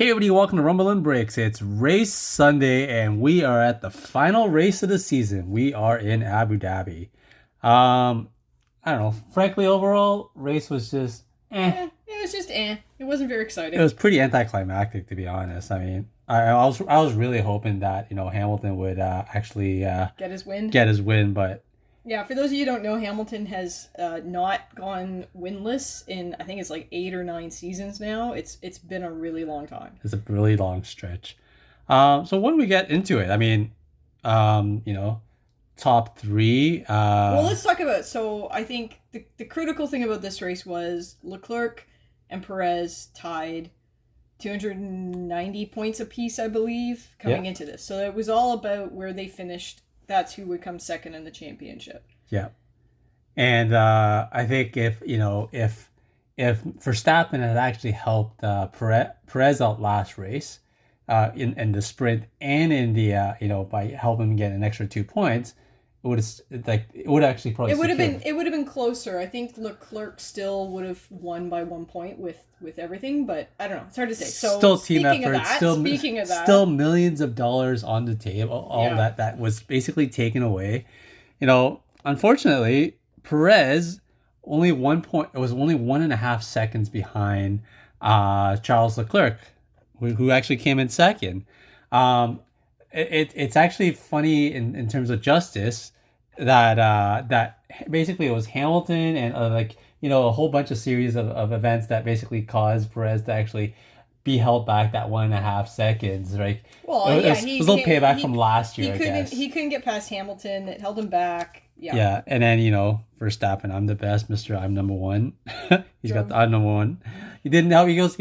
Hey everybody, welcome to Rumble and Breaks. It's race Sunday and we are at the final race of the season. We are in Abu Dhabi. I don't know. Frankly, overall, race was just It was just eh. It wasn't very It exciting. was pretty anticlimactic, to be honest. I mean, I was really hoping that Hamilton would actually Get his win. get his win, but Yeah, for those of you who don't know, Hamilton has not gone winless in I think it's like 8 or 9 seasons now. It's been a really long time. it's a really long stretch. So when we get into it, I mean, you know, top three. Well, let's talk about. So I think the critical thing about this race was Leclerc and Perez tied 290 points apiece, I believe, coming into this. So it was all about where they finished. That's who would come second in the championship. Yeah. And I think if Verstappen had actually helped Perez out last race, in the sprint and in the by helping him get an extra 2 points, it would actually probably It would have been closer. I think Leclerc still would have won by 1 point with everything, but I don't know. It's hard to say. So still team effort. speaking of that, still millions of dollars on the table. All Yeah. that was basically taken away. Unfortunately, Perez only 1 point. It was only 1.5 seconds behind Charles Leclerc, who actually came in second. It's actually funny in terms of justice that basically it was Hamilton and a whole bunch of series of events that basically caused Perez to actually be held back that 1.5 seconds, right? well, It yeah, was, it was a little payback from last year, I guess. He couldn't get past Hamilton. It held him back. Yeah. Yeah, and then Verstappen, I'm the best, Mister. I'm number one. He's got Drove- the I'm number one. He didn't help. He goes,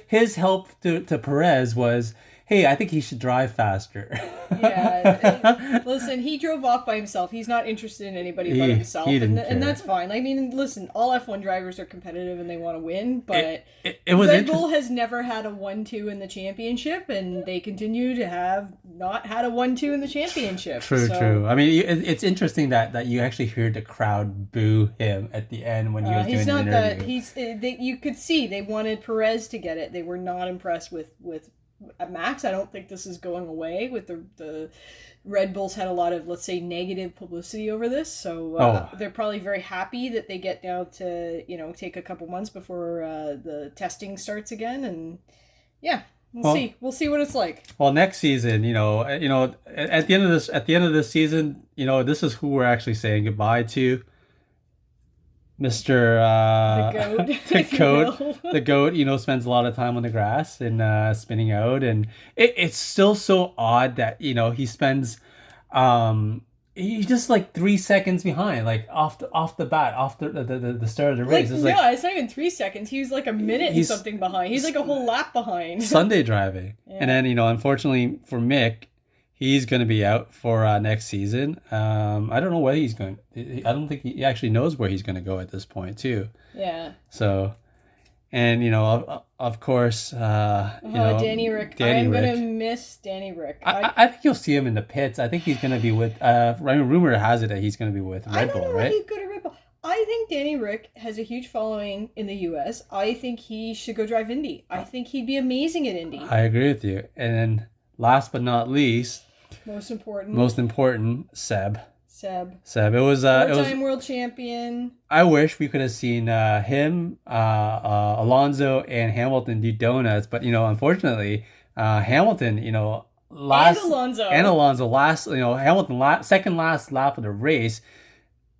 his help to Perez was, hey, I think he should drive faster. Yeah. Listen, he drove off by himself. He's not interested in anybody but himself, he didn't and care. that's fine. I mean, listen, all F1 drivers are competitive and they want to win, but It was Red interesting. Bull has never had a 1-2 in the championship, and they continue to have not had a 1-2 in the championship. True. I mean, it's interesting that you actually hear the crowd boo him at the end when he was doing He's the not interview. that. You could see they wanted Perez to get it. They were not impressed with Max. I don't think this is going away. With the Red Bulls had a lot of, let's say, negative publicity over this, so they're probably very happy that they get now to take a couple months before the testing starts again, and yeah, we'll see what it's like. Well, next season, at the end of this season, this is who we're actually saying goodbye to. Mr. The goat, the if you goat, will. the goat, spends a lot of time on the grass and spinning out, and it's still so odd that he spends, he's just like 3 seconds behind, like off the bat, off the start of the race. It's like It's not even 3 seconds. He was like a minute and He's- something behind. He's like a whole lap behind. Sunday driving, and then unfortunately for Mick, he's going to be out for next season. I don't know where he's going. I don't think he actually knows where he's going to go at this point, too. Yeah. So, and of course, Danny Rick. I'm gonna miss Danny Rick. I think you'll see him in the pits. I think he's going to be with. I mean, rumor has it that he's going to be with I Red don't Bull, know right? if he'd go to Red Bull. I think Danny Rick has a huge following in the U.S. I think he should go drive Indy. I think he'd be amazing at Indy. I agree with you. And then, last but not least, Most important. Seb. Seb. It was Four-time world champion. I wish we could have seen him, Alonso, and Hamilton do donuts, but unfortunately, Hamilton, last And Alonso last, Hamilton second last lap of the race,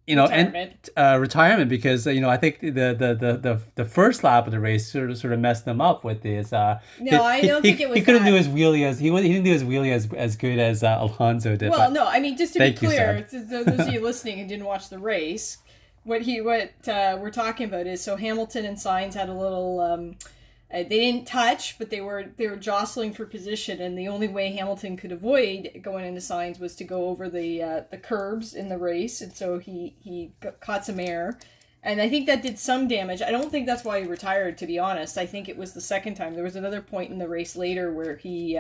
Retirement. and retirement because I think the first lap of the race sort of messed them up with this. No, I don't think it was. He couldn't that. do his wheelie he didn't do his wheelie as good as Alonso did. Well, but no, I mean, just to be Thank you, clear, to those of you listening and didn't watch the race, what we're talking about is, so Hamilton and Sainz had a little. They didn't touch, but they were jostling for position, and the only way Hamilton could avoid going into Sainz was to go over the curbs in the race, and so he caught some air. And I think that did some damage. I don't think that's why he retired, to be honest. I think it was the second time. There was another point in the race later where he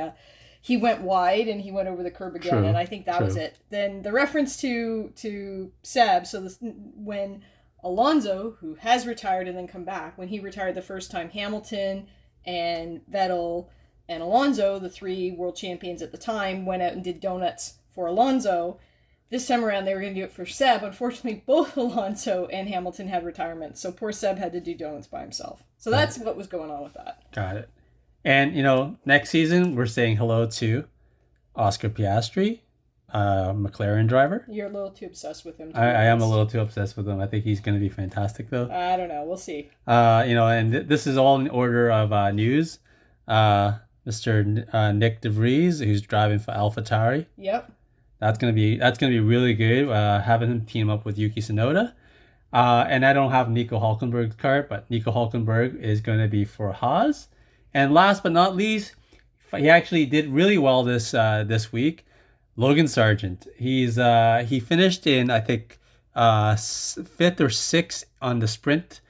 went wide and he went over the curb again, True, and I think that was it. Then the reference to Seb, so when Alonso, who has retired and then come back, when he retired the first time, Hamilton and Vettel and Alonso, the 3 world champions at the time, went out and did donuts for Alonso. This time around, they were going to do it for Seb. Unfortunately, both Alonso and Hamilton had retirement, so poor Seb had to do donuts by himself. So that's what was going on with that. Got it. And, next season, we're saying hello to Oscar Piastri, McLaren driver. You're a little too obsessed with him. I am a little too obsessed with him. I think he's going to be fantastic, though. I don't know. We'll see. And this is all in order of news. Mr. Nick DeVries, who's driving for AlphaTauri. Yep. That's gonna be really good. Having him team up with Yuki Tsunoda. And I don't have Nico Hulkenberg's cart, but Nico Hulkenberg is going to be for Haas. And last but not least, he actually did really well this week. Logan Sargent. He finished in, I think, 5th or 6th on the sprint,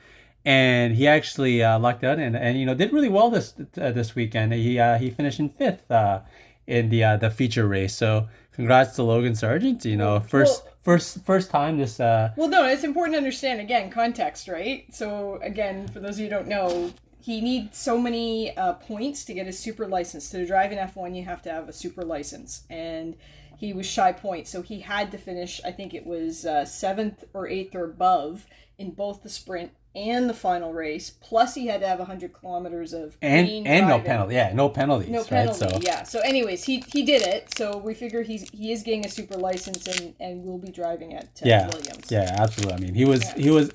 and he actually lucked out and did really well this weekend. He finished in 5th in the feature race. So congrats to Logan Sargent. First time this. Well, no, it's important to understand again context, right? So again, for those of you who don't know, he needs so many points to get a super license. To drive in F1, you have to have a super license, and he was shy points, so he had to finish. I think it was 7th or 8th or above in both the sprint and the final race. Plus, he had to have 100 kilometers of clean and no driving. penalty. Yeah, no penalties. No penalty. Right? So. Yeah. So, anyways, he did it. So we figure he is getting a super license and will be driving at Williams. Yeah, absolutely. I mean, he was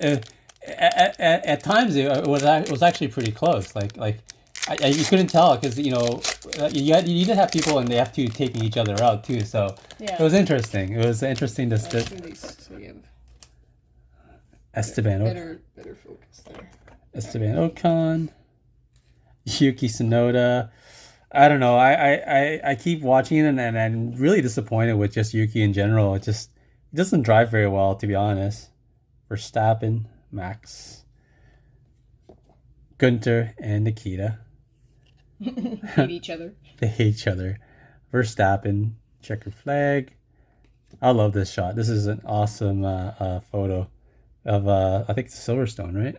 at times it was actually pretty close. Like you couldn't tell because you did have people in the F2 taking each other out too. So it was interesting. It was interesting to. So we have Esteban. Better focus there. Esteban Ocon, Yuki Tsunoda. I don't know. I keep watching it and I'm really disappointed with just Yuki in general. It doesn't drive very well, to be honest. Verstappen, Max, Gunter, and Nikita. Hate each other. They hate each other. Verstappen, checkered flag. I love this shot. This is an awesome photo of I think it's Silverstone, right?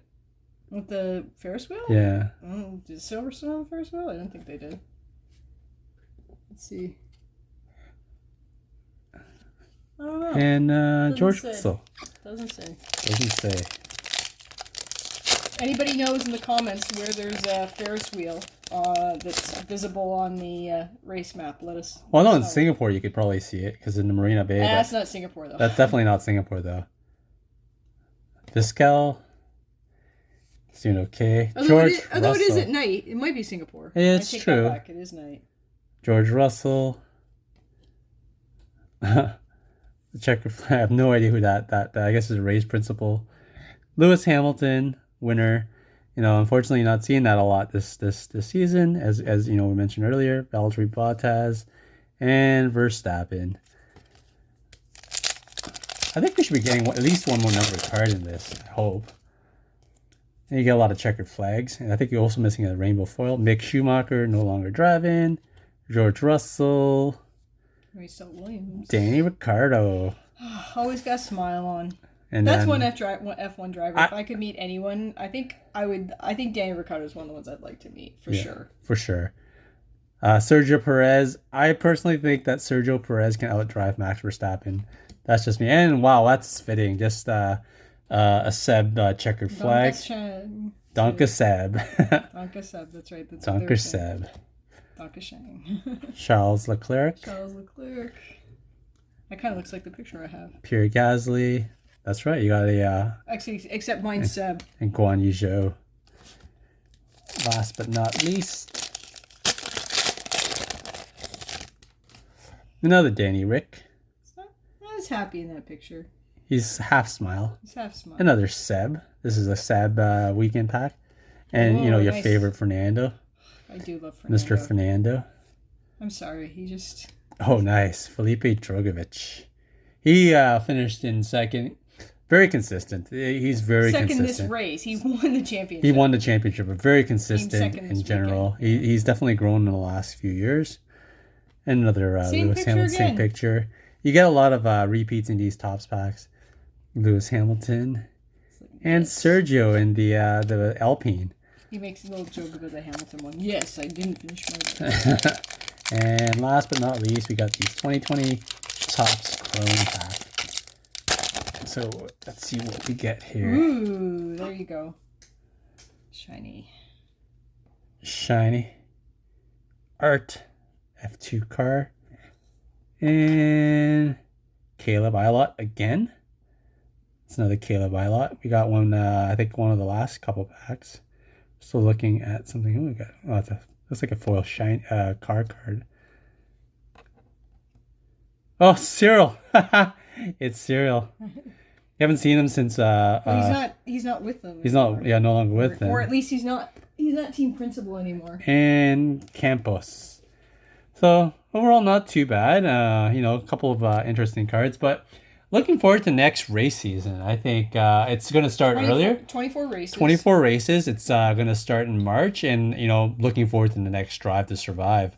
With the Ferris wheel? Yeah. Did Silverstone have a Ferris wheel? I don't think they did. Let's see. I don't know. And George Russell. Doesn't say. Doesn't say. Anybody knows in the comments where there's a Ferris wheel that's visible on the race map? Let us. Well, no, in Singapore you could probably see it because in the Marina Bay. That's not Singapore though. That's definitely not Singapore though. Vizquel. It's doing okay. Although Russell. it is at night, it might be Singapore. It's true. That back. It is night. George Russell. The checker flag. I have no idea who that I guess is a race principal. Lewis Hamilton, winner. Unfortunately, not seeing that a lot this season, as we mentioned earlier. Valtteri Bottas and Verstappen. I think we should be getting at least one more number card in this. I hope. And you get a lot of checkered flags, and I think you're also missing a rainbow foil. Mick Schumacher no longer driving. George Russell. Williams. Danny Ricciardo. Always got a smile on. And that's then, one F1 driver. If I could meet anyone, I think I would. I think Danny Ricciardo is one of the ones I'd like to meet for sure. For sure. Sergio Perez. I personally think that Sergio Perez can outdrive Max Verstappen. That's just me. And wow, that's fitting. Just a Seb checkered flag. Danke Seb. Danke Seb. That's right. That's Danke Seb. Danke Shang. Charles Leclerc. That kind of looks like the picture I have. Pierre Gasly. That's right. You got a. Actually, except mine's Seb. And Guan Yu Zhou. Last but not least, another Danny Rick. I was happy in that picture. He's half smile. Another Seb. This is a Seb weekend pack. And, your nice. Favorite Fernando. I do love Fernando. Mr. Fernando. I'm sorry. He just... Oh, nice. Felipe Drogovic. He finished in second. Very consistent. He's very consistent. Second this race. He won the championship. He won the championship, but very consistent in general. He's definitely grown in the last few years. And another Lewis Hamilton, same picture. You get a lot of repeats in these tops packs. Lewis Hamilton and Sergio in the Alpine. He makes a little joke about the Hamilton one. Yes, I didn't finish my race. And last but not least, we got these 2020 Topps Chrome pack. So let's see what we get here. Ooh, there you go. Shiny. Shiny. Art. F2 car. And Caleb Ilott again. It's another Caleb Ilott. We got one, I think one of the last couple packs. Still looking at something. Oh, we got. Oh, looks like a foil shine car card. Oh, Cyril. It's Cyril. You haven't seen him since. Well, he's not with them. He's not. Yeah, no longer with them. Or at least he's not team principal anymore. And Campos. So overall, not too bad. You know, a couple of interesting cards, but looking forward to next race season. I think it's going to start earlier. 24 races. 24 races. It's going to start in March, and you know, looking forward to the next Drive to Survive.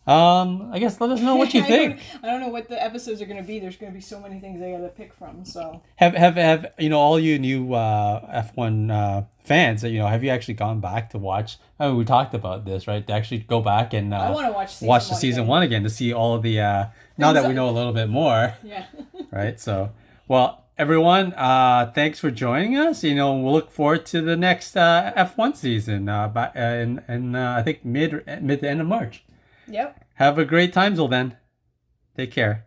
I guess let us know what you think. I don't know what the episodes are going to be. There's going to be so many things I got to pick from. So have you know, all you new F1 fans? You know, have you actually gone back to watch? I mean, we talked about this, right? To actually go back and I want to watch the season one again to see all of the now that we know a little bit more. Yeah. Right. So, well, everyone, thanks for joining us. You know, we'll look forward to the next F1 season in I think mid to end of March. Yep. Have a great time till then. Take care.